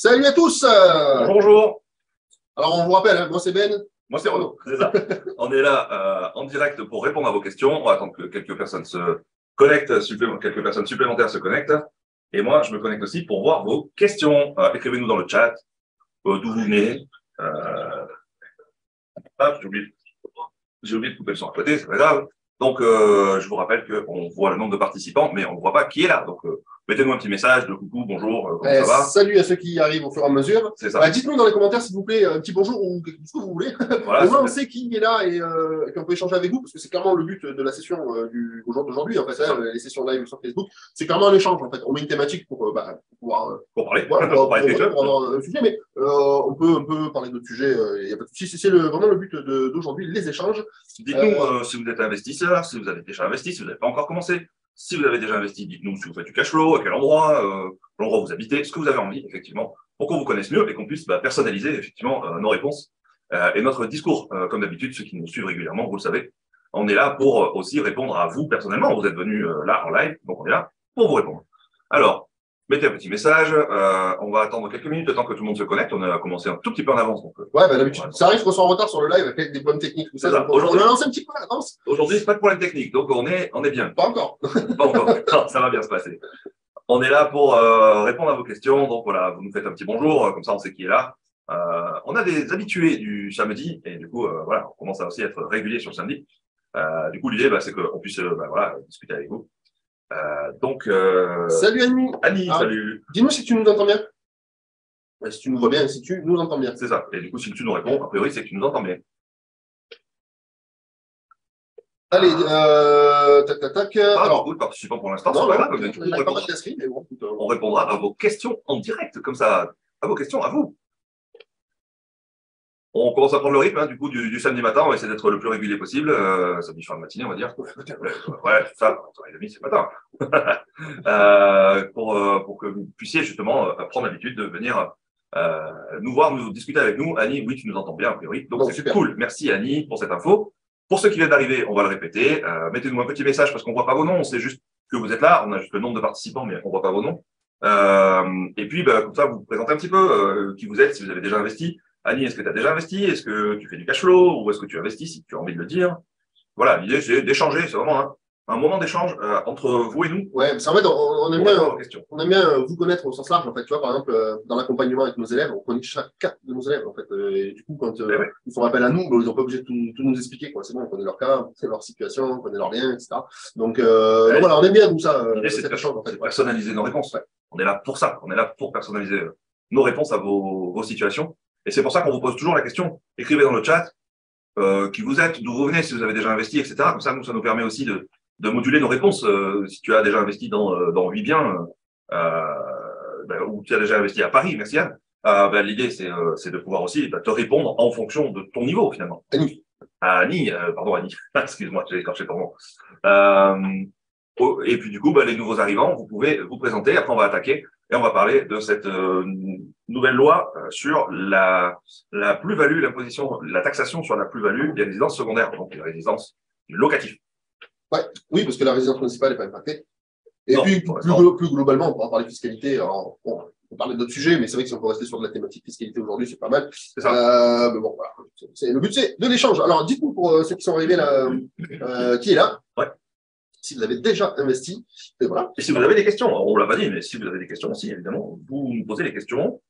Salut à tous. Bonjour, Alors on vous rappelle, hein, moi c'est Ben. moi c'est Renaud, c'est ça. On est là en direct pour répondre à vos questions. On va attendre que quelques personnes se connectent, quelques personnes supplémentaires se connectent. Et moi, je me connecte aussi pour voir vos questions. Écrivez-nous dans le chat d'où vous venez. Hop, j'ai oublié de couper le son à côté, c'est pas grave. Donc, je vous rappelle qu'on voit le nombre de participants, mais on ne voit pas qui est là. Donc, mettez-nous un petit message de coucou, bonjour, comment ça va? Salut à ceux qui arrivent au fur et à mesure. C'est ça. Dites-nous dans les commentaires, s'il vous plaît, un petit bonjour ou ce que vous voulez. Voilà, Au moins, on sait qui est là et qu'on peut échanger avec vous, parce que c'est clairement le but de la session au jour d'aujourd'hui. En fait, les sessions live sur Facebook, c'est clairement un échange. En fait, on met une thématique pour pouvoir pour parler, voilà, pour parler pour avoir un sujet, mais on peut parler d'autres sujets. Il n'y a pas de souci. C'est vraiment le but d'aujourd'hui, les échanges. Dites-nous si vous êtes investisseur, si vous avez déjà investi, si vous n'avez pas encore commencé. Si vous avez déjà investi, dites-nous si vous faites du cash flow, à quel endroit, l'endroit où vous habitez, ce que vous avez envie, effectivement, pour qu'on vous connaisse mieux et qu'on puisse personnaliser, effectivement, nos réponses et notre discours. Comme d'habitude, ceux qui nous suivent régulièrement, vous le savez, on est là pour aussi répondre à vous personnellement. Vous êtes venus là en live, donc on est là pour vous répondre. Alors, mettez un petit message. On va attendre quelques minutes le temps que tout le monde se connecte. On a commencé un tout petit peu en avance. Donc, ouais, d'habitude, ça arrive qu'on soit en retard sur le live avec des problèmes techniques. Tout ça, on a lancé un petit peu à l'avance. Aujourd'hui, c'est pas de problème technique, donc on est bien. Pas encore. Pas encore. Non, ça va bien se passer. On est là pour répondre à vos questions. Donc voilà, vous nous faites un petit bonjour, comme ça on sait qui est là. On a des habitués du samedi et du coup, voilà, on commence à aussi être régulier sur le samedi. Du coup, l'idée, c'est qu'on puisse voilà, discuter avec vous. Salut Annie. Annie, salut. Dis-nous si tu nous entends bien. Si tu nous vois bien, si tu nous entends bien. C'est ça. Et du coup, si tu nous réponds, a priori, c'est que tu nous entends bien. Allez, tac. Alors, beaucoup de participants pour l'instant, c'est pas grave. On répondra à vos questions en direct, comme ça, à vos questions, à vous. On commence à prendre le rythme, du coup, du samedi matin. On va essayer d'être le plus régulier possible. Samedi fin de matinée, on va dire. Ouais, ça, 11h30, c'est matin. Pour que vous puissiez justement prendre l'habitude de venir nous voir, nous discuter avec nous. Annie, oui, tu nous entends bien, a priori. Donc, c'est cool. Merci, Annie, pour cette info. Pour ceux qui viennent d'arriver, on va le répéter. Mettez-nous un petit message parce qu'on ne voit pas vos noms. On sait juste que vous êtes là. On a juste le nombre de participants, mais on ne voit pas vos noms. Et puis, comme ça, vous vous présentez un petit peu qui vous êtes, si vous avez déjà investi. Annie, est-ce que tu as déjà investi? Est-ce que tu fais du cash flow? Ou est-ce que tu investis si tu as envie de le dire? Voilà, l'idée, c'est d'échanger. C'est vraiment un moment d'échange entre vous et nous. Ouais, parce qu'en fait, on aime bien vous connaître au sens large. En fait, tu vois, par exemple, dans l'accompagnement avec nos élèves, on connaît chacun de nos élèves. En fait, et du coup, quand ils font appel à nous, ils n'ont pas obligé de tout nous expliquer. C'est bon, on connaît leur cas, on connaît leur situation, on connaît leurs liens, etc. Donc voilà, on aime bien tout ça. L'idée, c'est de personnaliser nos réponses. Ouais. On est là pour ça. On est là pour personnaliser nos réponses à vos situations. Et c'est pour ça qu'on vous pose toujours la question. Écrivez dans le chat qui vous êtes, d'où vous venez, si vous avez déjà investi, etc. Comme ça, ça nous permet aussi de moduler nos réponses. Si tu as déjà investi dans 8 biens ou tu as déjà investi à Paris, merci Anne. L'idée, c'est de pouvoir aussi te répondre en fonction de ton niveau, finalement. Annie, pardon, Annie. Excuse-moi, j'ai écorché ton nom. Et puis, du coup, les nouveaux arrivants, vous pouvez vous présenter. Après, on va attaquer et on va parler de cette nouvelle loi sur la plus-value, l'imposition, la taxation sur la plus-value des résidences secondaires, donc les résidences locatives. Ouais, oui, parce que la résidence principale n'est pas impactée. Et non, puis, plus globalement, on pourra parler de fiscalité. Alors, bon, on parlait d'autres sujets, mais c'est vrai que si on peut rester sur de la thématique fiscalité aujourd'hui, c'est pas mal. C'est ça. Mais bon, voilà. Le but, c'est de l'échange. Alors, dites-nous pour ceux qui sont arrivés là, qui est là. Ouais. Si vous avez déjà investi, et voilà. Et si vous avez des questions, on ne l'a pas dit, mais si vous avez des questions aussi, évidemment, vous nous posez les questions.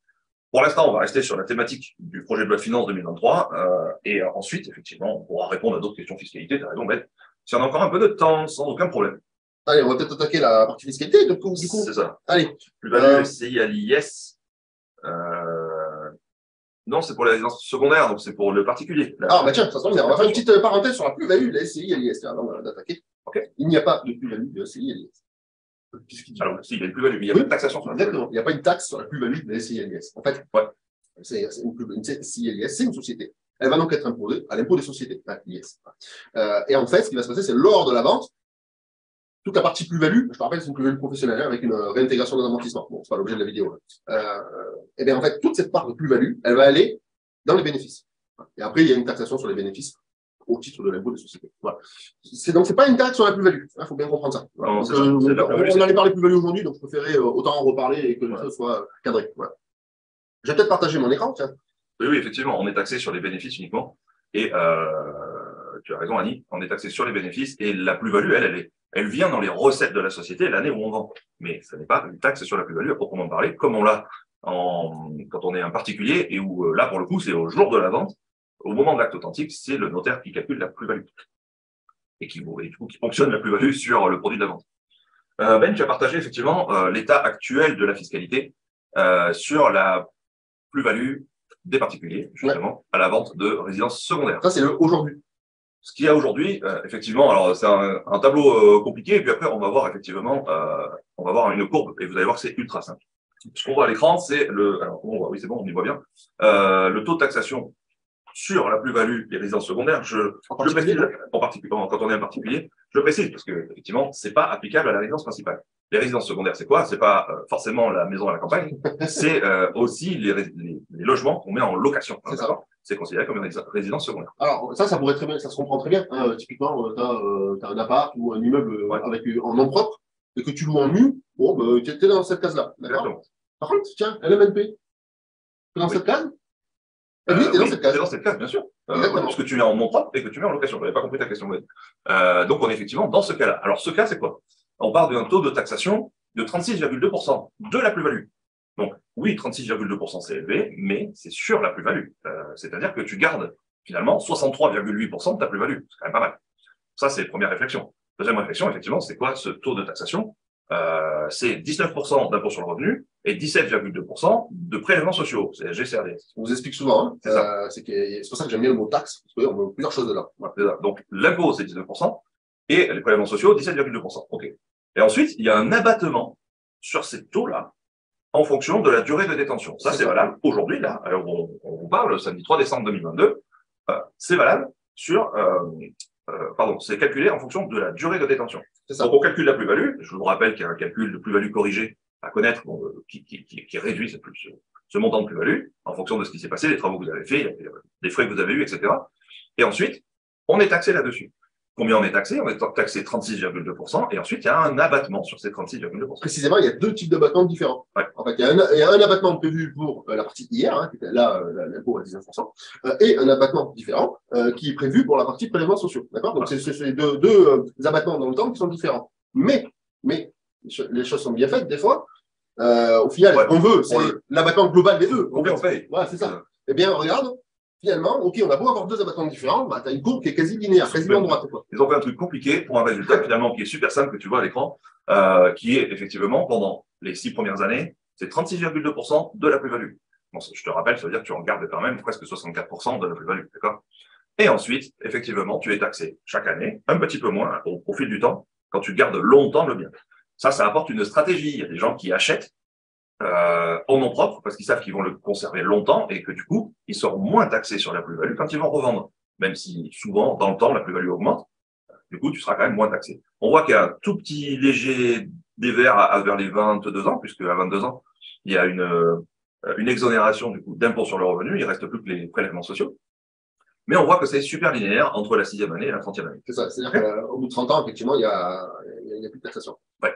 Pour l'instant, on va rester sur la thématique du projet de loi de finances 2023, et ensuite, effectivement, on pourra répondre à d'autres questions fiscalité. Tu as raison, Ben. Si on a encore un peu de temps, sans aucun problème. Allez, on va peut-être attaquer la partie fiscalité. Du coup. C'est ça. Allez. Plus-value, SCI à l'IS. Non, c'est pour la résidence secondaire, donc c'est pour le particulier. Ah, tiens, ça tombe bien. On va faire une petite parenthèse sur la plus-value de la SCI à l'IS avant d'attaquer. Okay. Il n'y a pas de plus-value de la SCI à l'IS. Alors, si, il y a une plus-value, mais il n'y a pas de taxation sur la plus-value. Il n'y a pas une taxe sur la plus-value de la SCI à l'IS. En fait, c'est une SCI à l'IS, c'est une société. Elle va donc être imposée à l'impôt des sociétés, l'IS. Et en fait, ce qui va se passer, c'est lors de la vente, toute la partie plus-value, je te rappelle, c'est une plus-value professionnelle avec une réintégration des amortissements. Bon, c'est pas l'objet de la vidéo. Et bien, en fait, toute cette part de plus-value, elle va aller dans les bénéfices. Et après, il y a une taxation sur les bénéfices au titre de l'impôt des sociétés. Voilà. Donc, c'est pas une taxe sur la plus-value. Il faut bien comprendre ça. Voilà. Donc, on allait parler plus-value aujourd'hui, donc je préférais autant en reparler et que les choses soient cadrées. Voilà. Je vais peut-être partager mon écran, tiens. Oui, oui, effectivement, on est taxé sur les bénéfices uniquement. Et tu as raison, Annie, on est taxé sur les bénéfices et la plus-value, elle vient dans les recettes de la société l'année où on vend. Mais ce n'est pas une taxe sur la plus-value à proprement parler, comme on l'a quand on est un particulier et où là, pour le coup, c'est au jour de la vente, au moment de l'acte authentique, c'est le notaire qui calcule la plus-value et du coup, qui fonctionne la plus-value sur le produit de la vente. Ben, tu as partagé effectivement l'état actuel de la fiscalité sur la plus-value des particuliers, justement, à la vente de résidences secondaires. Ça, c'est aujourd'hui. Ce qu'il y a aujourd'hui, effectivement, alors c'est un tableau compliqué, et puis après, on va voir effectivement, on va voir une courbe, et vous allez voir que c'est ultra simple. Ce qu'on voit à l'écran, c'est alors on voit, oui, c'est bon, on y voit bien, le taux de taxation sur la plus-value des résidences secondaires. Je précise, en particulier, quand on est un particulier, je précise, parce que, effectivement, c'est pas applicable à la résidence principale. Les résidences secondaires, c'est quoi? C'est pas forcément la maison à la campagne, c'est aussi les logements qu'on met en location. C'est ça. C'est considéré comme une résidence secondaire. Alors, ça pourrait très bien, ça se comprend très bien. Typiquement, tu as un appart ou un immeuble avec en nom propre et que tu loues en nu, bon, bah, tu es dans cette case-là. D'accord. Par contre, tiens, LMNP, tu es dans cette case? Oui, tu es dans cette case. Tu es dans cette case, bien sûr. Parce que tu mets en nom propre et que tu mets en location. Je n'avais pas compris ta question. Donc, on est effectivement dans ce cas-là. Alors, ce cas, c'est quoi? On parle d'un taux de taxation de 36,2% de la plus-value. Donc, oui, 36,2%, c'est élevé, mais c'est sur la plus-value. C'est-à-dire que tu gardes finalement 63,8% de ta plus-value. C'est quand même pas mal. Ça, c'est la première réflexion. Deuxième réflexion, effectivement, c'est quoi ce taux de taxation? C'est 19% d'impôt sur le revenu et 17,2% de prélèvements sociaux, c'est GCRD. On vous explique souvent, hein. C'est pour ça que j'aime bien le mot taxe, parce qu'on voit plusieurs choses dedans. Voilà, donc, l'impôt, c'est 19% et les prélèvements sociaux, 17,2%. OK. Et ensuite, il y a un abattement sur ces taux-là en fonction de la durée de détention. Ça, c'est valable aujourd'hui, là. Alors, on vous parle, le samedi 3 décembre 2022, c'est valable sur, c'est calculé en fonction de la durée de détention. Donc, on calcule la plus-value. Je vous rappelle qu'il y a un calcul de plus-value corrigée à connaître qui réduit ce montant de plus-value en fonction de ce qui s'est passé, les travaux que vous avez faits, les frais que vous avez eus, etc. Et ensuite, on est taxé là-dessus. Combien on est taxé? On est taxé 36,2%, et ensuite, il y a un abattement sur ces 36,2%. Précisément, il y a deux types d'abattements différents. Ouais. En fait, il y a un abattement prévu pour la partie IR, hein, qui était là, l'impôt à 19%, et un abattement différent qui est prévu pour la partie prélèvements sociaux. D'accord? Donc, c'est les deux abattements dans le temps qui sont différents. Mais, les choses sont bien faites, des fois. Au final, ce qu'on veut, c'est l'abattement global des deux. Combien on paye? Ouais, c'est ça. Eh bien, regarde. Finalement, OK, on a beau avoir deux abattements différents, bah, tu as une courbe qui est quasi linéaire, quasiment droite. Ils ont fait un truc compliqué pour un résultat finalement qui est super simple que tu vois à l'écran, qui est effectivement pendant les 6 premières années, c'est 36,2% de la plus-value. Bon, je te rappelle, ça veut dire que tu en gardes quand même presque 64% de la plus-value, d'accord? Et ensuite, effectivement, tu es taxé chaque année, un petit peu moins au fil du temps, quand tu gardes longtemps le bien. Ça apporte une stratégie. Il y a des gens qui achètent en nom propre, parce qu'ils savent qu'ils vont le conserver longtemps et que du coup, ils seront moins taxés sur la plus-value quand ils vont revendre. Même si souvent, dans le temps, la plus-value augmente, du coup, tu seras quand même moins taxé. On voit qu'il y a un tout petit léger dévers vers les 22 ans, puisque à 22 ans, il y a une exonération du coup d'impôt sur le revenu, il reste plus que les prélèvements sociaux. Mais on voit que c'est super linéaire entre la 6e année et la 30e année. C'est ça, c'est-à-dire qu'au bout de 30 ans, effectivement, il y a plus de taxation. Ouais.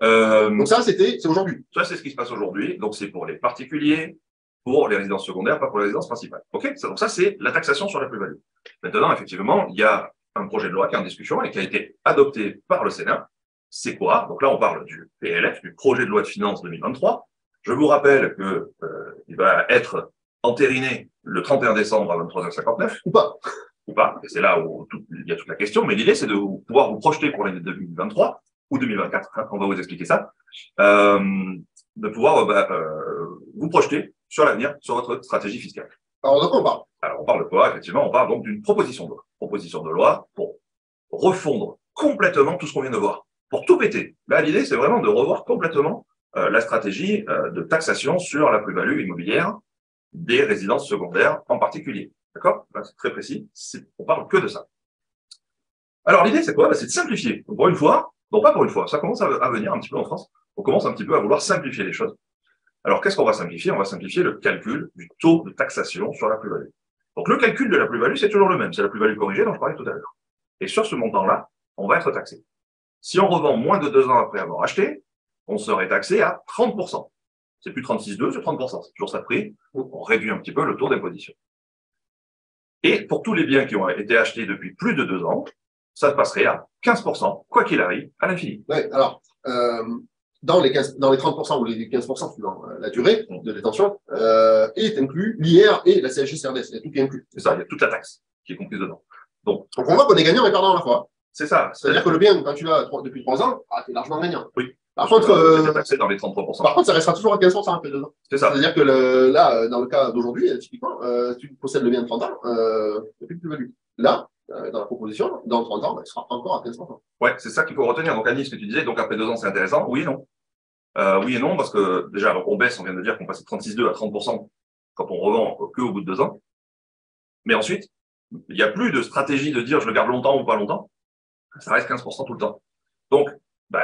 Donc ça, c'est aujourd'hui. Ça, c'est ce qui se passe aujourd'hui. Donc, c'est pour les particuliers, pour les résidences secondaires, pas pour les résidences principales. OK? Donc, ça, c'est la taxation sur la plus-value. Maintenant, effectivement, il y a un projet de loi qui est en discussion et qui a été adopté par le Sénat. C'est quoi? Donc là, on parle du PLF, du projet de loi de finances 2023. Je vous rappelle que il va être entériné le 31 décembre à 23h59. Ou pas. Ou pas. Et c'est là où il y a toute la question. Mais l'idée, c'est de pouvoir vous projeter pour l'année 2023 ou 2024, hein, on va vous expliquer ça, de pouvoir vous projeter sur l'avenir, sur votre stratégie fiscale. Alors, de quoi on parle? Alors, on parle de quoi? Effectivement, on parle donc d'une proposition de loi. Proposition de loi pour refondre complètement tout ce qu'on vient de voir, pour tout péter. Là, l'idée, c'est vraiment de revoir complètement la stratégie de taxation sur la plus-value immobilière des résidences secondaires en particulier. D'accord? C'est très précis, on parle que de ça. Alors, l'idée, c'est quoi? C'est de simplifier. Donc, pour une fois, non, pas pour une fois, ça commence à venir un petit peu en France. On commence un petit peu à vouloir simplifier les choses. Alors, qu'est-ce qu'on va simplifier? On va simplifier le calcul du taux de taxation sur la plus-value. Donc, le calcul de la plus-value, c'est toujours le même. C'est la plus-value corrigée dont je parlais tout à l'heure. Et sur ce montant-là, on va être taxé. Si on revend moins de 2 ans après avoir acheté, on serait taxé à 30%. C'est plus 36,2, c'est 30%. C'est toujours ça de prix. On réduit un petit peu le taux d'imposition. Et pour tous les biens qui ont été achetés depuis plus de 2 ans, ça passerait à 15%, quoi qu'il arrive, à l'infini. Oui, alors, dans les 30% ou les 15% suivant la durée de détention, est inclus l'IR et la CSG-CRDS. Il y a tout qui est inclus. C'est ça, il y a toute la taxe qui est comprise dedans. Donc on voit qu'on est gagnant et perdant à la fois. C'est ça. C'est-à-dire que le bien, quand tu l'as depuis 3 ans, tu es largement gagnant. Oui. Par contre, taxé dans les 33%. Par contre, ça restera toujours à 15% après 2 ans. C'est ça. C'est-à-dire que là, dans le cas d'aujourd'hui, typiquement, tu possèdes le bien de 30 ans, il n'y a plus de plus-value. Là, dans la proposition, dans 30 ans, il sera encore à 15%. Ouais, c'est ça qu'il faut retenir. Donc, Annie, ce que tu disais, donc après 2 ans, c'est intéressant. Oui et non. Oui et non, parce que déjà, on baisse, on vient de dire qu'on passe de 36,2 à 30% quand on revend que au bout de 2 ans. Mais ensuite, il n'y a plus de stratégie de dire je le garde longtemps ou pas longtemps. Ça reste 15% tout le temps. Donc,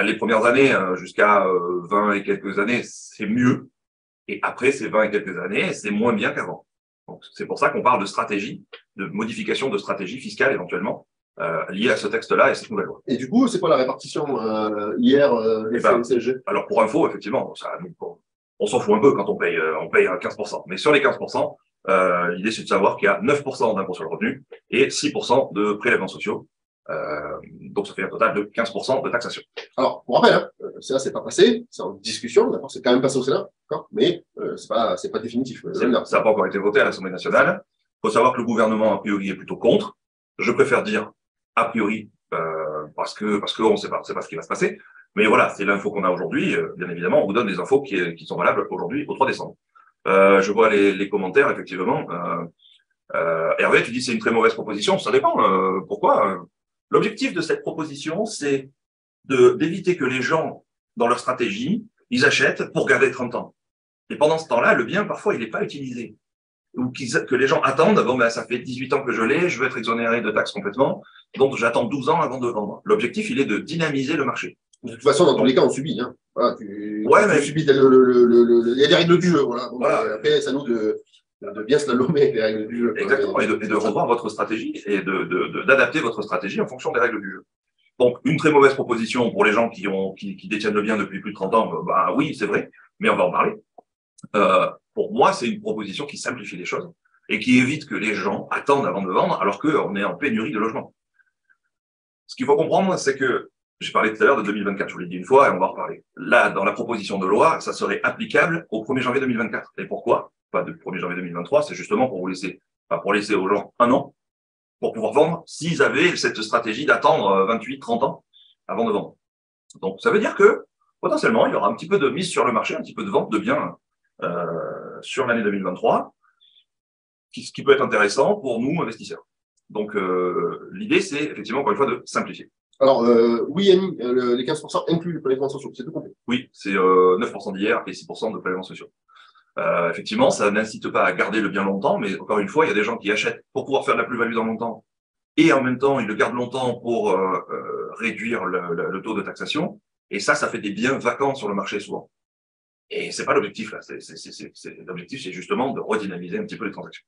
les premières années, jusqu'à 20 et quelques années, c'est mieux. Et après ces 20 et quelques années, c'est moins bien qu'avant. Donc, c'est pour ça qu'on parle de stratégie, de modification de stratégie fiscale éventuellement, liée à ce texte-là et cette nouvelle loi. Et du coup, c'est quoi la répartition IR et CSG? Alors, pour info, effectivement, on s'en fout un peu quand on paye 15%. Mais sur les 15%, l'idée, c'est de savoir qu'il y a 9% d'impôt sur le revenu et 6% de prélèvements sociaux. Donc, ça fait un total de 15% de taxation. Alors, pour rappel, ça, c'est pas passé, c'est en discussion, d'accord, c'est quand même passé au Sénat, d'accord, mais c'est pas définitif. Ça n'a pas encore été voté à l'Assemblée nationale. Il faut savoir que le gouvernement, a priori, est plutôt contre. Je préfère dire a priori, parce que on sait pas ce qui va se passer. Mais voilà, c'est l'info qu'on a aujourd'hui. Bien évidemment, on vous donne des infos qui sont valables aujourd'hui, au 3 décembre. Je vois les commentaires, effectivement. Hervé, tu dis c'est une très mauvaise proposition. Ça dépend. Pourquoi L'objectif de cette proposition, c'est d'éviter que les gens, dans leur stratégie, ils achètent pour garder 30 ans. Et pendant ce temps-là, le bien, parfois, il n'est pas utilisé. Ou que les gens attendent, ça fait 18 ans que je l'ai, je veux être exonéré de taxes complètement, donc j'attends 12 ans avant de vendre. L'objectif, il est de dynamiser le marché. De toute façon, dans tous les cas, on subit. Hein. Voilà, tu subis. Il y a des règles du jeu. Voilà. Après, c'est à nous de bien slalomer avec les règles du jeu. Exactement, et de revoir votre stratégie et d'adapter votre stratégie en fonction des règles du jeu. Donc, une très mauvaise proposition pour les gens qui détiennent le bien depuis plus de 30 ans, oui, c'est vrai, mais on va en parler. Pour moi, c'est une proposition qui simplifie les choses et qui évite que les gens attendent avant de vendre alors qu'on est en pénurie de logements. Ce qu'il faut comprendre, c'est que j'ai parlé tout à l'heure de 2024, je vous l'ai dit une fois et on va en reparler. Là, dans la proposition de loi, ça serait applicable au 1er janvier 2024. Et pourquoi? Pas du 1er janvier 2023, c'est justement pour laisser aux gens 1 an pour pouvoir vendre s'ils avaient cette stratégie d'attendre 28, 30 ans avant de vendre. Donc, ça veut dire que potentiellement, il y aura un petit peu de mise sur le marché, un petit peu de vente de biens sur l'année 2023, ce qui peut être intéressant pour nous, investisseurs. Donc, l'idée, c'est effectivement, encore une fois, de simplifier. Alors, oui, Annie, les 15% incluent les prélèvements sociaux, c'est tout compris. Oui, c'est 9% d'IR et 6% de prélèvements sociaux. Effectivement, ça n'incite pas à garder le bien longtemps, mais encore une fois, il y a des gens qui achètent pour pouvoir faire de la plus-value dans longtemps, et en même temps, ils le gardent longtemps pour réduire le taux de taxation, et ça fait des biens vacants sur le marché souvent. Et c'est pas l'objectif là. L'objectif, c'est justement de redynamiser un petit peu les transactions.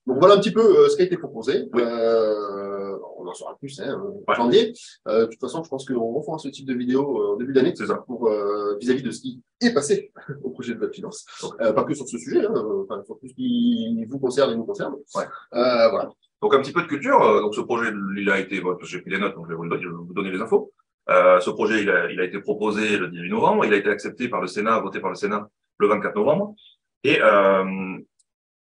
Donc voilà un petit peu ce qui a été proposé. Oui. On en saura plus en janvier. De toute façon, je pense qu'on refera ce type de vidéo en début d'année, c'est ça, pour vis-à-vis de ce qui est passé au projet de loi de finances. Pas que sur ce sujet, sur tout ce qui vous concerne et nous concerne. Ouais. Voilà. Donc un petit peu de culture. Donc ce projet, il a été, j'ai pris les notes, donc je vais vous donner les infos. Ce projet, il a été proposé le 18 novembre, il a été accepté par le Sénat, voté par le Sénat le 24 novembre. Et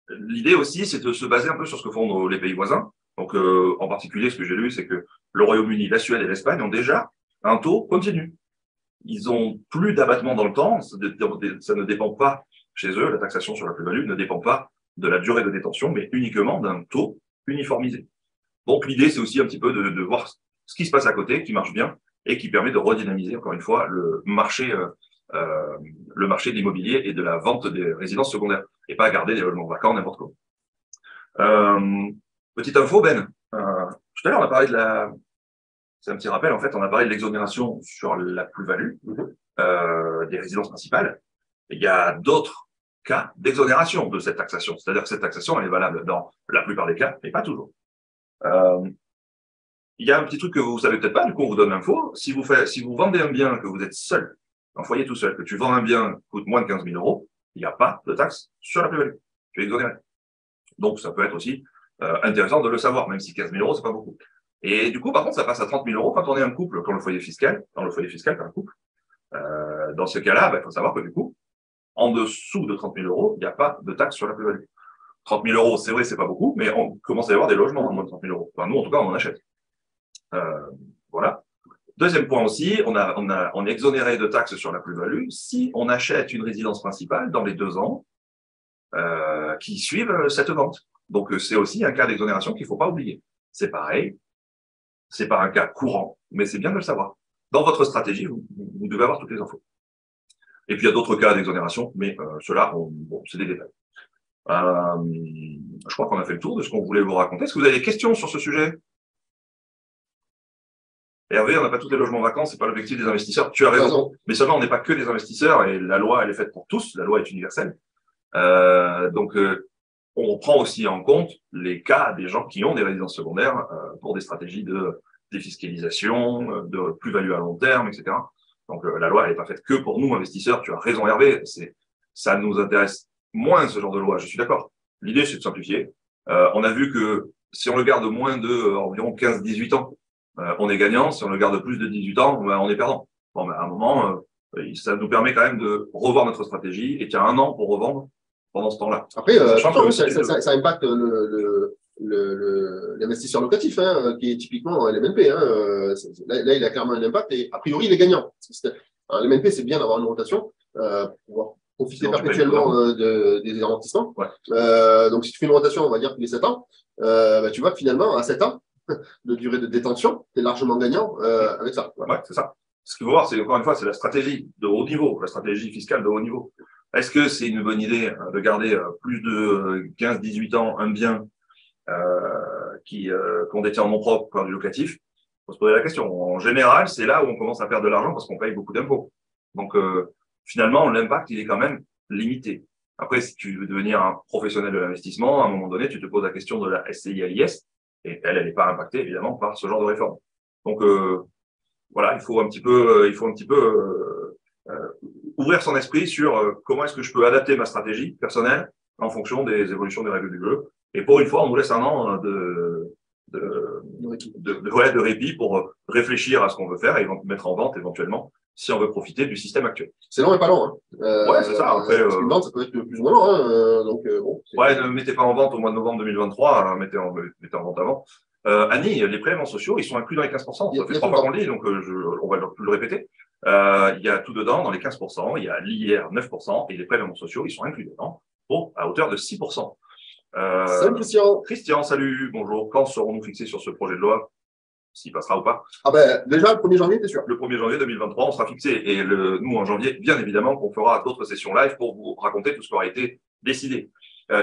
l'idée aussi, c'est de se baser un peu sur ce que font les pays voisins. Donc, en particulier, ce que j'ai lu, c'est que le Royaume-Uni, la Suède et l'Espagne ont déjà un taux continu. Ils ont plus d'abattement dans le temps. Ça ne dépend pas chez eux, la taxation sur la plus-value ne dépend pas de la durée de détention, mais uniquement d'un taux uniformisé. Donc, l'idée, c'est aussi un petit peu de voir ce qui se passe à côté, qui marche bien, et qui permet de redynamiser, encore une fois, le marché de l'immobilier et de la vente des résidences secondaires, et pas garder des logements vacants n'importe quoi. Petite info, Ben. Tout à l'heure, on a parlé c'est un petit rappel, en fait, on a parlé de l'exonération sur la plus-value des résidences principales. Il y a d'autres cas d'exonération de cette taxation. C'est-à-dire que cette taxation, elle est valable dans la plupart des cas, mais pas toujours. Il y a un petit truc que vous savez peut-être pas, du coup on vous donne l'info. Si vous vendez un bien, que vous êtes seul, en foyer tout seul, que tu vends un bien qui coûte moins de 15 000 €, il n'y a pas de taxe sur la plus-value. Tu es exonéré. Donc, ça peut être aussi intéressant de le savoir, même si 15 000 euros, c'est pas beaucoup. Et du coup, par contre, ça passe à 30 000 euros quand on est un couple, quand le foyer fiscal, dans le foyer fiscal, tu un couple. Dans ce cas-là, il faut savoir que du coup, en dessous de 30 000 euros, il n'y a pas de taxe sur la plus-value. 30 000 euros, c'est vrai, c'est pas beaucoup, mais on commence à y avoir des logements à moins de 30 000 euros. Enfin, nous, en tout cas, on en achète. Voilà. Deuxième point aussi, on est exonéré de taxes sur la plus-value si on achète une résidence principale dans les 2 ans qui suivent cette vente. Donc, c'est aussi un cas d'exonération qu'il ne faut pas oublier. C'est pareil, c'est pas un cas courant, mais c'est bien de le savoir. Dans votre stratégie, vous devez avoir toutes les infos. Et puis, il y a d'autres cas d'exonération, mais ceux-là, bon, c'est des détails. Je crois qu'on a fait le tour de ce qu'on voulait vous raconter. Est-ce que vous avez des questions sur ce sujet? Hervé, on n'a pas tous les logements vacants, c'est pas l'objectif des investisseurs. Tu as raison. Mais seulement, on n'est pas que des investisseurs et la loi, elle est faite pour tous. La loi est universelle. Donc, on prend aussi en compte les cas des gens qui ont des résidences secondaires pour des stratégies de défiscalisation, de plus-value à long terme, etc. Donc, la loi, elle n'est pas faite que pour nous, investisseurs. Tu as raison, Hervé. Ça nous intéresse moins, ce genre de loi. Je suis d'accord. L'idée, c'est de simplifier. On a vu que si on le garde moins de environ 15-18 ans, on est gagnant. Si on le garde plus de 18 ans, on est perdant. Bon, à un moment, ça nous permet quand même de revoir notre stratégie et qu'il y a 1 an pour revendre pendant ce temps-là. Après, ça impacte l'investisseur locatif, qui est typiquement l'MNP. Là, il a clairement un impact et a priori, il est gagnant. L'MNP, c'est bien d'avoir une rotation pour pouvoir profiter perpétuellement des amortissements. Ouais. Donc, si tu fais une rotation, on va dire tous les 7 ans, tu vois que finalement, à 7 ans de durée de détention, tu es largement gagnant avec ça. Voilà. Ouais, c'est ça. Ce qu'il faut voir, c'est encore une fois, c'est la stratégie de haut niveau, la stratégie fiscale de haut niveau. Est-ce que c'est une bonne idée de garder plus de 15-18 ans un bien qu'on détient en nom propre par du locatif? Il faut se poser la question. En général, c'est là où on commence à perdre de l'argent parce qu'on paye beaucoup d'impôts. Donc, finalement, l'impact, il est quand même limité. Après, si tu veux devenir un professionnel de l'investissement, à un moment donné, tu te poses la question de la SCI à l'IS et elle n'est pas impactée, évidemment, par ce genre de réforme. Donc, voilà, il faut un petit peu ouvrir son esprit sur comment est-ce que je peux adapter ma stratégie personnelle en fonction des évolutions des règles du jeu. Et pour une fois, on nous laisse 1 an de répit pour réfléchir à ce qu'on veut faire et mettre en vente éventuellement si on veut profiter du système actuel. C'est long et pas long. Ouais, c'est ça. Après, une vente, ça peut être plus ou moins long. Bon, ouais, ne mettez pas en vente au mois de novembre 2023, mettez en vente avant. Annie, les prélèvements sociaux, ils sont inclus dans les 15%. Ça fait 3 fois qu'on le dit, donc on va le répéter. Il y a tout dedans, dans les 15%, il y a l'IR 9%, et les prélèvements sociaux, ils sont inclus dedans, à hauteur de 6%. Salut Christian. Christian, salut, bonjour. Quand serons-nous fixés sur ce projet de loi? S'il passera ou pas? Déjà, le 1er janvier, t'es sûr? Le 1er janvier 2023, on sera fixé. Et nous, en janvier, bien évidemment, on fera d'autres sessions live pour vous raconter tout ce qui aura été décidé.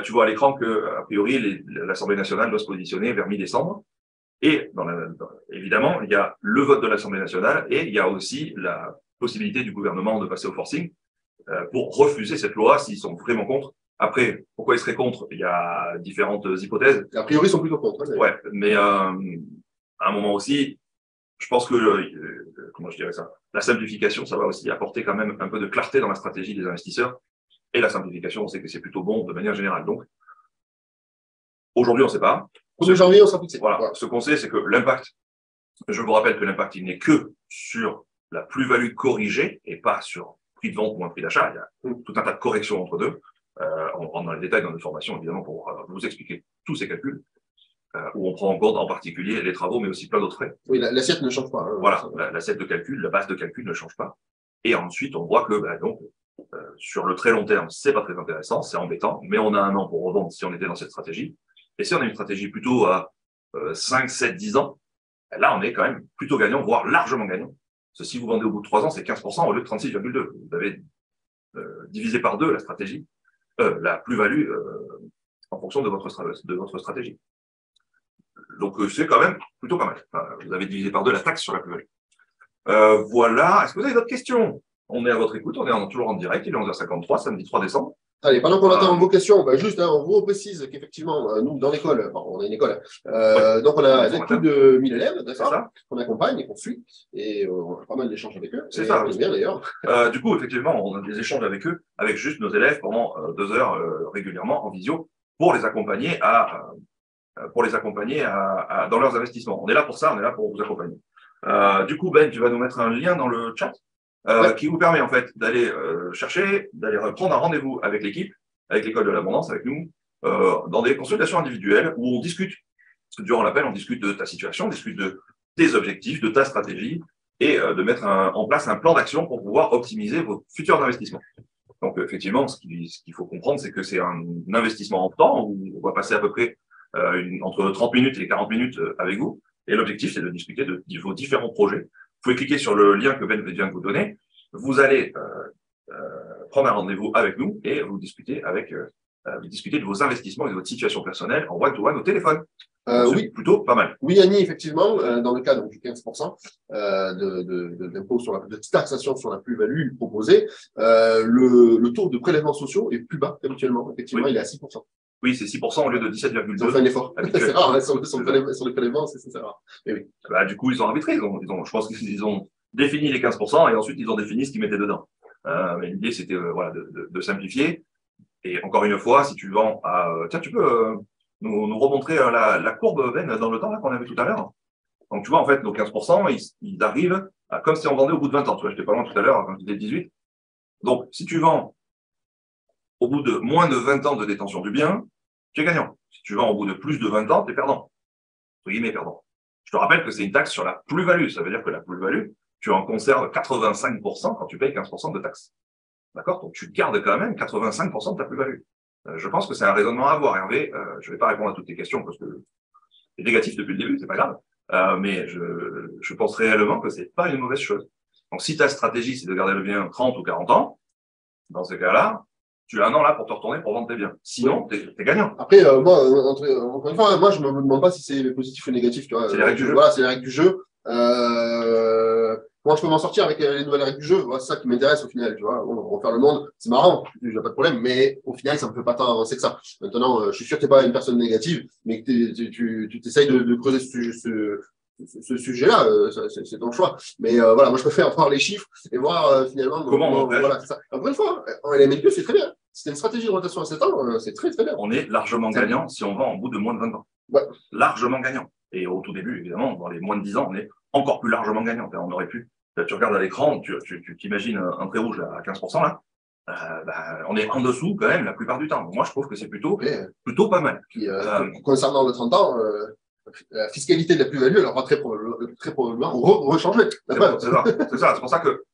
Tu vois à l'écran que, a priori, l'Assemblée nationale doit se positionner vers mi-décembre. Et évidemment, il y a le vote de l'Assemblée nationale et il y a aussi la possibilité du gouvernement de passer au forcing pour refuser cette loi s'ils sont vraiment contre. Après, pourquoi ils seraient contre? Il y a différentes hypothèses. A priori, ils sont plutôt contre. Ouais, mais à un moment aussi, je pense que, comment je dirais ça, la simplification, ça va aussi apporter quand même un peu de clarté dans la stratégie des investisseurs. Et la simplification, on sait que c'est plutôt bon de manière générale. Donc, aujourd'hui, on ne sait pas. 1er janvier, on sera fixé. Voilà. Ce qu'on sait, c'est que l'impact, je vous rappelle que l'impact, il n'est que sur la plus-value corrigée et pas sur prix de vente ou un prix d'achat. Il y a tout un tas de corrections entre deux. On rentre dans les détails dans notre formation, évidemment, pour vous expliquer tous ces calculs, où on prend en compte en particulier les travaux, mais aussi plein d'autres frais. Oui, l'assiette ne change pas. Voilà, l'assiette de calcul, la base de calcul ne change pas. Et ensuite, on voit que, sur le très long terme, c'est pas très intéressant, c'est embêtant, mais on a 1 an pour revendre si on était dans cette stratégie. Et si on a une stratégie plutôt à 5, 7, 10 ans, là, on est quand même plutôt gagnant, voire largement gagnant. Parce que si vous vendez au bout de 3 ans, c'est 15% au lieu de 36,2. Vous avez divisé par 2 la stratégie, la plus-value en fonction de votre stratégie. Donc, c'est quand même plutôt pas mal. Enfin, vous avez divisé par 2 la taxe sur la plus-value. Voilà. Est-ce que vous avez d'autres questions? On est à votre écoute. On est toujours en direct. Il est 11h53, samedi 3 décembre. Allez, pendant qu'on attend vos questions, juste, on vous précise qu'effectivement, nous, dans l'école, on a une école, donc on a plus de 1000 élèves, d'accord, qu'on accompagne et qu'on suit, et on a pas mal d'échanges avec eux. C'est ça. On bien d'ailleurs. Du coup, effectivement, on a des échanges avec eux, avec juste nos élèves pendant 2 heures régulièrement en visio pour les accompagner dans leurs investissements. On est là pour ça, on est là pour vous accompagner. Du coup, Ben, tu vas nous mettre un lien dans le chat qui vous permet en fait d'aller d'aller prendre un rendez-vous avec l'équipe, avec l'école de l'abondance, avec nous, dans des consultations individuelles où on discute. Parce que durant l'appel, on discute de ta situation, on discute de tes objectifs, de ta stratégie et de mettre en place un plan d'action pour pouvoir optimiser vos futurs investissements. Donc, effectivement, ce qu'il faut comprendre, c'est que c'est un investissement en temps où on va passer à peu près entre 30 minutes et 40 minutes avec vous. Et l'objectif, c'est de discuter de vos différents projets. Vous pouvez cliquer sur le lien que Ben vient de vous donner. Vous allez prendre un rendez-vous avec nous et vous discuter de vos investissements et de votre situation personnelle en one-to-one au téléphone. Oui, plutôt pas mal. Oui, Annie, effectivement, dans le cas donc, du 15% d'impôt de taxation sur la plus-value proposée, le taux de prélèvements sociaux est plus bas qu'habituellement. Effectivement, il est à 6%. Oui, c'est 6% au lieu de 17,2%. Ils ont fait un effort. C'est rare, hein, sur les prélèvements, c'est rare. Mais oui. Du coup, ils ont arbitré. Je pense qu'ils ont défini les 15% et ensuite ils ont défini ce qu'ils mettaient dedans. Mais l'idée, c'était de simplifier. Et encore une fois, si tu vends à... tiens, tu peux nous remontrer la courbe, Ben, dans le temps là qu'on avait tout à l'heure. Donc, tu vois, en fait, nos 15%, ils arrivent comme si on vendait au bout de 20 ans. Tu vois, j'étais pas loin tout à l'heure, quand j'étais 18. Donc, si tu vends au bout de moins de 20 ans de détention du bien, tu es gagnant. Si tu vends au bout de plus de 20 ans, tu es perdant. Entre guillemets, perdant. Je te rappelle que c'est une taxe sur la plus-value. Ça veut dire que la plus-value, tu en conserves 85% quand tu payes 15% de taxes. D'accord? Donc, tu gardes quand même 85% de ta plus-value. Je pense que c'est un raisonnement à avoir, Hervé. Je vais pas répondre à toutes tes questions parce que c'est négatif depuis le début, c'est pas grave. Mais je pense réellement que c'est pas une mauvaise chose. Donc, si ta stratégie, c'est de garder le bien 30 ou 40 ans, dans ce cas-là, tu as un an là pour te retourner pour vendre tes biens. Sinon, t'es gagnant. Après, moi, encore une fois, moi, je me demande pas si c'est positif ou négatif. C'est les règles du jeu. Voilà, c'est les règles du jeu. Moi, je peux m'en sortir avec les nouvelles règles du jeu. Voilà, c'est ça qui m'intéresse au final. Tu vois, refaire le monde, c'est marrant, j'ai pas de problème. Mais au final, ça me fait pas tant avancer que ça. Maintenant, je suis sûr que t'es pas une personne négative, mais que tu t'essayes de creuser ce sujet-là, c'est ton choix. Mais voilà, moi je préfère voir les chiffres et voir finalement comment voilà, c'est ça. Encore une fois, en LMNP, c'est très bien. C'est une stratégie de rotation à 7 ans, c'est très très bien. On est largement gagnant si on vend en bout de moins de 20 ans. Ouais. Largement gagnant. Et au tout début, évidemment, dans les moins de 10 ans, on est encore plus largement gagnant. On aurait pu. Là, tu regardes à l'écran, tu t'imagines un trait rouge là, à 15% là. On est en dessous quand même la plupart du temps. Donc, moi, je trouve que c'est plutôt pas mal. Puis, concernant le 30 ans, la fiscalité de la plus-value, elle aura très probablement rechangé. C'est ça. C'est pour ça que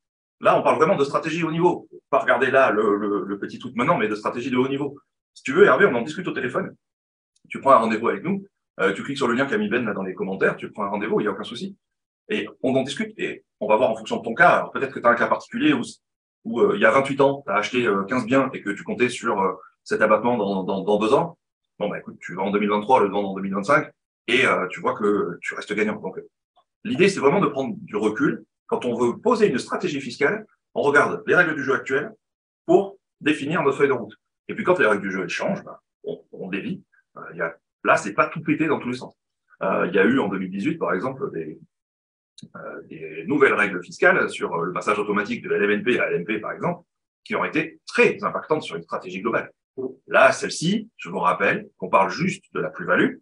là, on parle vraiment de stratégie haut niveau. Pas regarder là le petit truc maintenant, mais de stratégie de haut niveau. Si tu veux, Hervé, on en discute au téléphone. Tu prends un rendez-vous avec nous. Tu cliques sur le lien qu'a mis Ben là dans les commentaires. Tu prends un rendez-vous, il n'y a aucun souci. Et on en discute et on va voir en fonction de ton cas. Alors, peut-être que tu as un cas particulier où il y a 28 ans, tu as acheté 15 biens et que tu comptais sur cet abattement dans 2 ans. Bon, écoute, tu vas en 2023, le vendre en 2025 et tu vois que tu restes gagnant. Donc, l'idée, c'est vraiment de prendre du recul. Quand on veut poser une stratégie fiscale, on regarde les règles du jeu actuelles pour définir notre feuille de route. Et puis, quand les règles du jeu elles changent, on dévie. Là, c'est pas tout pété dans tous les sens. Il y a eu en 2018, par exemple, des nouvelles règles fiscales sur le passage automatique de LMNP à LMP, par exemple, qui ont été très impactantes sur une stratégie globale. Là, celle-ci, je vous rappelle qu'on parle juste de la plus-value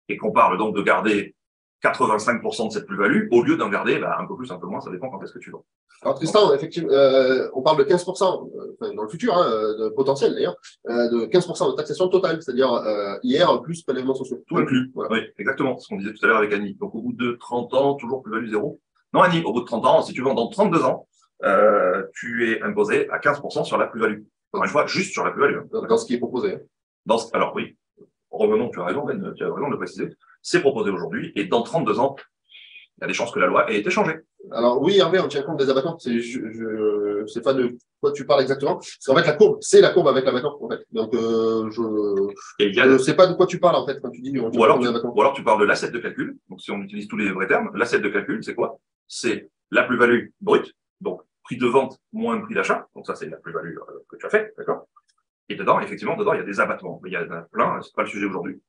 et qu'on parle donc de garder 85% de cette plus-value au lieu d'en garder un peu plus, un peu moins, ça dépend quand est-ce que tu vends. Alors Tristan, effectivement, on parle de 15%, dans le futur, de potentiel d'ailleurs, de 15% de taxation totale, c'est-à-dire IR plus prélèvements sociaux. Tout inclus, voilà. Oui, exactement, ce qu'on disait tout à l'heure avec Annie. Donc au bout de 30 ans, toujours plus-value zéro. Non Annie, au bout de 30 ans, si tu vends dans 32 ans, tu es imposé à 15% sur la plus-value. Encore une fois, juste sur la plus-value. Dans ce qui est proposé. Alors oui, revenons, tu as raison Ben, tu as raison de le préciser. C'est proposé aujourd'hui et dans 32 ans, il y a des chances que la loi ait été changée. Alors oui, Hervé, on tient compte des abattements. Je sais pas de quoi tu parles exactement. Parce qu'en fait, la courbe, c'est la courbe avec l'abattement, en fait. Donc, je sais pas de quoi tu parles, en fait, quand tu dis on tient compte des abattements. Ou alors tu parles de l'assiette de calcul. Donc, si on utilise tous les vrais termes, l'assiette de calcul, c'est quoi? C'est la plus-value brute. Donc, prix de vente moins prix d'achat. Donc, ça, c'est la plus-value que tu as fait, d'accord? Et dedans, effectivement, dedans, il y a des abattements. Il y en a plein, c'est pas le sujet aujourd'hui.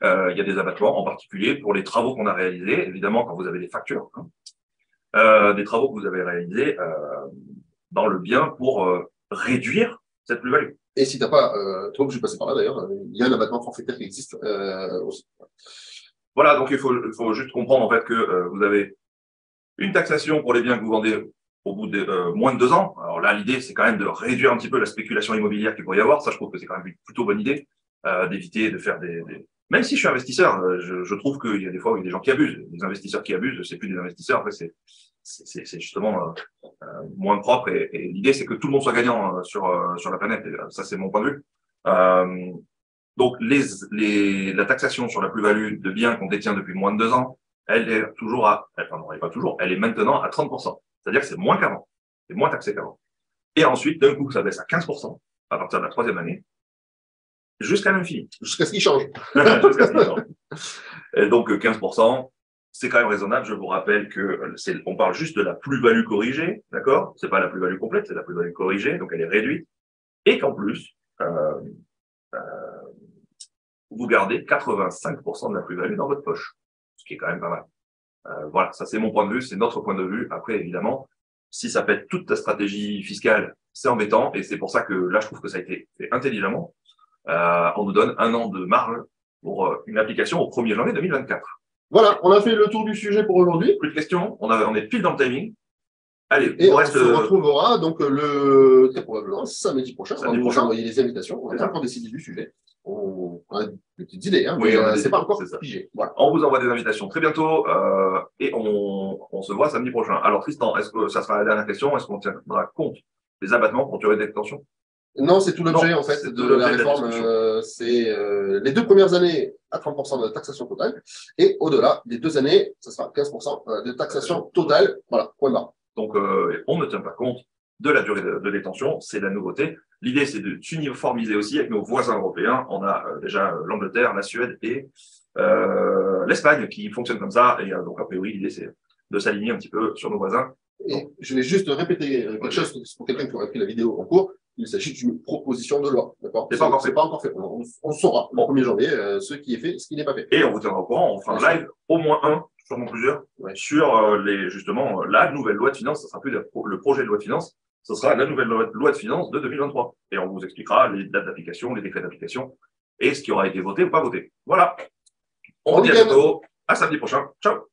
Il y a des abattements, en particulier pour les travaux qu'on a réalisés, évidemment, quand vous avez des factures, hein, des travaux que vous avez réalisés dans le bien pour réduire cette plus-value. Et si tu n'as pas, tu es obligé de passer par là d'ailleurs, il y a un abattement forfaitaire qui existe aussi. Voilà, donc il faut juste comprendre en fait que vous avez une taxation pour les biens que vous vendez au bout de moins de 2 ans. Alors là, l'idée, c'est quand même de réduire un petit peu la spéculation immobilière qu'il pourrait y avoir. Ça, je trouve que c'est quand même une plutôt bonne idée d'éviter de faire des… Même si je suis investisseur, je trouve qu'il y a des fois où il y a des gens qui abusent. Les investisseurs qui abusent, c'est plus des investisseurs. Après, c'est justement moins propre. Et l'idée, c'est que tout le monde soit gagnant sur la planète. Et ça, c'est mon point de vue. Donc, la taxation sur la plus-value de biens qu'on détient depuis moins de 2 ans, elle est toujours elle est maintenant à 30%. C'est-à-dire que c'est moins qu'avant. C'est moins taxé qu'avant. Et ensuite, d'un coup, ça baisse à 15% à partir de la 3e année, jusqu'à l'infini. Jusqu'à ce qu'il change. Jusqu'à ce qu'il change. Et donc, 15%, c'est quand même raisonnable. Je vous rappelle que on parle juste de la plus-value corrigée, d'accord? C'est pas la plus-value complète, c'est la plus-value corrigée, donc elle est réduite. Et qu'en plus, vous gardez 85% de la plus-value dans votre poche, ce qui est quand même pas mal. Voilà, ça c'est mon point de vue, c'est notre point de vue. Après, évidemment, si ça pète toute ta stratégie fiscale, c'est embêtant, et c'est pour ça que là, je trouve que ça a été fait intelligemment. On nous donne 1 an de marge pour une application au 1er janvier 2024. Voilà, on a fait le tour du sujet pour aujourd'hui. Plus de questions, on est pile dans le timing. Allez, et on se retrouvera donc très probablement samedi prochain. On va vous envoyer les invitations. On n'a pas encore décidé du sujet. On a des petites idées, hein, oui, mais c'est pas encore figé. Voilà. On vous envoie des invitations très bientôt et on se voit samedi prochain. Alors Tristan, est-ce que ça sera la dernière question? Est-ce qu'on tiendra compte des abattements pour durée de détention? Non, c'est tout l'objet en fait de la réforme. C'est les 2 premières années à 30% de taxation totale et au-delà des 2 années, ça sera 15% de taxation totale. Voilà, point barre. Donc, on ne tient pas compte de la durée de détention, c'est la nouveauté. L'idée, c'est de s'uniformiser aussi avec nos voisins européens. On a déjà l'Angleterre, la Suède et l'Espagne qui fonctionnent comme ça. Et donc, a priori, l'idée, c'est de s'aligner un petit peu sur nos voisins. Et je vais juste répéter quelque chose pour quelqu'un qui aurait pris la vidéo en cours. Il s'agit d'une proposition de loi. D'accord ? C'est pas encore fait. On saura le 1er janvier ce qui est fait, ce qui n'est pas fait. Et on vous tiendra au courant. On fera un live, au moins un, sûrement plusieurs, sur justement la nouvelle loi de finances. Ça sera plus le projet de loi de finances, ce sera la nouvelle loi de finances de 2023. Et on vous expliquera les dates d'application, les décrets d'application et ce qui aura été voté ou pas voté. Voilà. On vous dit à bientôt. À samedi prochain. Ciao.